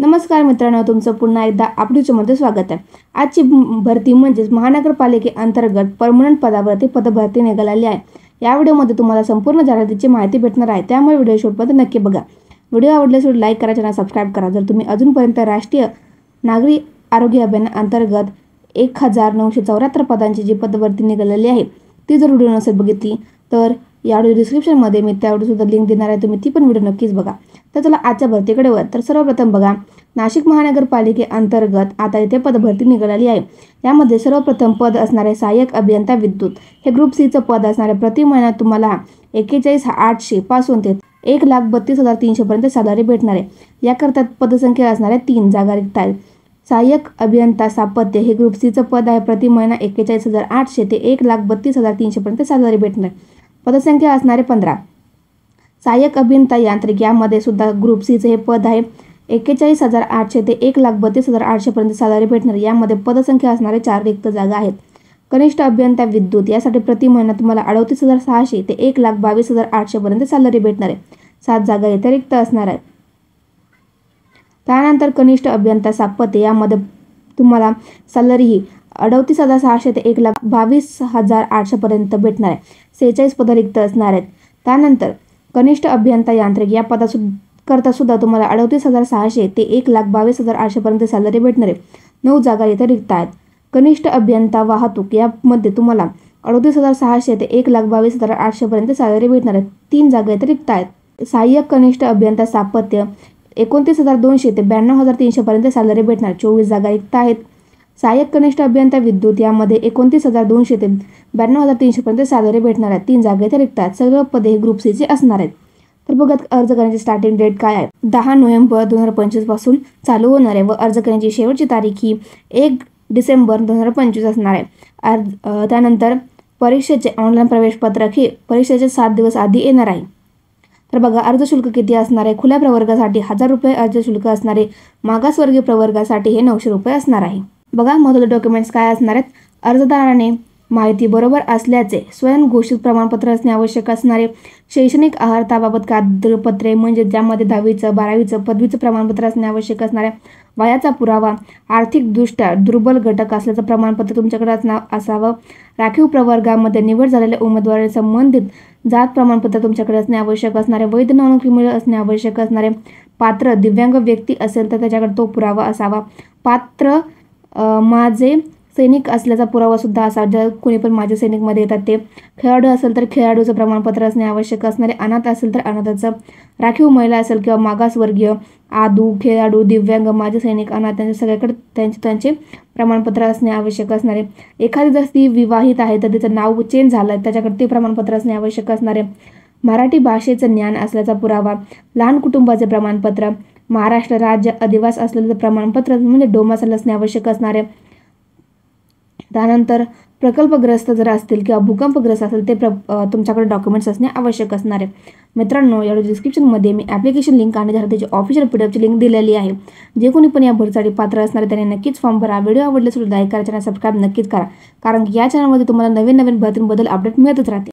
नमस्कार मित्रांनो, तुमचं पुन्हा एकदा अपडेटमध्ये स्वागत आहे। आजची भरती म्हणजे महानगरपालिकेअंतर्गत परमनंट पदावरती पदभरती निघालेली आहे। या व्हिडिओमध्ये तुम्हाला संपूर्ण जाहिरातीची माहिती भेटणार आहे, त्यामुळे व्हिडिओ शेवटपर्यंत नक्की बघा। व्हिडिओ आवडल्यास लाईक करा, चॅनल सबस्क्राइब करा। जर तुम्ही अजूनपर्यंत राष्ट्रीय नागरी आरोग्य अभियानाअंतर्गत 1974 पदांची जी पदभरती निघालेली आहे ती जर व्हिडिओ नसेल बघितली तर या व्हिडिओ डिस्क्रिप्शनमध्ये मी त्या व्हिडिओसुद्धा लिंक देणार आहे, तुम्ही ती पण व्हिडिओ नक्कीच बघा। तर चला आजच्या भरतीकडे वळ। तर सर्वप्रथम बघा, नाशिक महानगरपालिकेअंतर्गत आता इथे पदभरती निघालेली आहे। यामध्ये सर्वप्रथम पद असणारे सहाय्यक अभियंता विद्युत, हे ग्रुप सी चं पद असणारे प्रति महिना तुम्हाला 41,800 पासून ते 1,32,300 पर्यंत सॅलरी भेटणार आहे। याकरता पदसंख्या असणारे 3 जागा रिक्त आहेत। सहाय्यक अभियंता स्थापत्य हे ग्रुप सी चं पद आहे, प्रति महिना 41,800 ते 1,32,300 पर्यंत सॅलरी भेटणार। पदसंख्या असणारे 15। सहाय्यक अभियंता यांत्रिक यामध्ये सुद्धा ग्रुप सी चे हे पद आहे, 41,800 ते 1,32,800 पर्यंत सॅलरी भेटणार। यामध्ये पदसंख्या असणारे 4 रिक्त जागा आहेत। कनिष्ठ अभियंता विद्युत यासाठी प्रति महिना तुम्हाला 38,600 ते 1,22,800 पर्यंत सॅलरी भेटणार आहे। 7 जागा येथे रिक्त असणार आहेत। त्यानंतर कनिष्ठ अभियंता स्थापत्य यामध्ये तुम्हाला सॅलरी ही 38,600 ते 1,22,800 पर्यंत भेटणार आहे। 46 पद रिक्त असणार आहेत। त्यानंतर कनिष्ठ अभियंता यांत्रिक या पदाकरता सुद्धा तुम्हाला 38,600 ते 1,22,800 पर्यंत सॅलरी भेटणार आहे। 9 जागा येथे रिक्त आहेत। कनिष्ठ अभियंता वाहतूक यामध्ये तुम्हाला 38,600 ते 1,22,800 पर्यंत सॅलरी भेटणार आहे। 3 जागा येथे रिक्त आहेत। सहाय्यक कनिष्ठ अभियंता स्थापत्य 29,200 ते 92,300 पर्यंत सॅलरी भेटणार, 24 जागा रिक्त आहेत। सहाय्यक कनिष्ठ अभियंता विद्युत यामध्ये 29,200 ते 92,300 पर्यंत सॅलरी भेटणार आहे। 3 जागा येथे रिक्त आहेत। सर्व पदे हे ग्रुप सी चे असणार आहेत। तर बघा, अर्ज करण्याची स्टार्टिंग डेट काय आहे, 10 नोव्हेंबर 2025 पासून चालू होणार आहे व अर्ज करण्याची शेवटची तारीख ही 1 डिसेंबर 2025 असणार आहे। त्यानंतर परीक्षेचे ऑनलाईन प्रवेशपत्रक हे परीक्षेचे 7 दिवस आधी येणार आहे। तर बघा, अर्ज शुल्क किती असणार आहे, खुल्या प्रवर्गासाठी 1,000 रुपये अर्ज शुल्क असणार आहे, मागासवर्गीय प्रवर्गासाठी हे 900 रुपये असणार आहे। बघा, महत्त्वाचे डॉक्युमेंट्स काय असणार आहेत, अर्जदाराने माहिती बरोबर असल्याचे स्वयं घोषित प्रमाणपत्र असणे आवश्यक असणारे, शैक्षणिक अर्हताबाबत कागदपत्रे म्हणजे ज्यामध्ये 10वीचं 12वीचं पदवीचं प्रमाणपत्र असणे आवश्यक असणारे, वयाचा पुरावा, आर्थिकदृष्ट्या दुर्बल घटक असल्याचं प्रमाणपत्र तुमच्याकडे असावं, राखीव प्रवर्गामध्ये निवड झालेल्या उमेदवाराने संबंधित जात प्रमाणपत्र तुमच्याकडे असणे आवश्यक असणारे, वैध नोंदणी मिळणे असणे आवश्यक असणारे, पात्र दिव्यांग व्यक्ती असेल तर त्याच्याकडे तो पुरावा असावा, पात्र माझे सैनिक असल्याचा पुरावा सुद्धा असावा, जर कोणी पण माझे सैनिकमध्ये येतात ते, खेळाडू असेल तर खेळाडूचं प्रमाणपत्र असणे आवश्यक असणारे, अनाथ असेल तर अनाथाचं, राखीव महिला असेल किंवा मागासवर्गीय, आदू, खेळाडू, दिव्यांग, माझे सैनिक, अनाथ त्यांच्या सगळ्याकडे त्यांचे प्रमाणपत्र असणे आवश्यक असणारे, एखादी जर ती विवाहित आहे तर तिचं नाव चेंज झालं त्याच्याकडे ते प्रमाणपत्र असणे आवश्यक असणारे, मराठी भाषेचं ज्ञान असल्याचा पुरावा, लहान कुटुंबाचे प्रमाणपत्र, महाराष्ट्र राज्य अधिवास असलेलं प्रमाणपत्र म्हणजे डोमासल असणे आवश्यक असणारे, त्यानंतर प्रकल्पग्रस्त जर असतील किंवा भूकंपग्रस्त असेल ते तुमच्याकडे डॉक्युमेंट्स असणे आवश्यक असणार आहे। मित्रांनो, या डिस्क्रिप्शनमध्ये मी ॲप्लिकेशन लिंक आणि त्याची ऑफिशियल PDF ची लिंक दिलेली आहे। जे कोणी पण या भरतीसाठी पात्र असणार त्यांनी नक्कीच फॉर्म भरा। व्हिडिओ आवडल्यास लाईक करा, चॅनल सबस्क्राइब नक्कीच करा, कारण या चॅनलमध्ये तुम्हाला नवीन भरतींबद्दल अपडेट मिळतच राहते।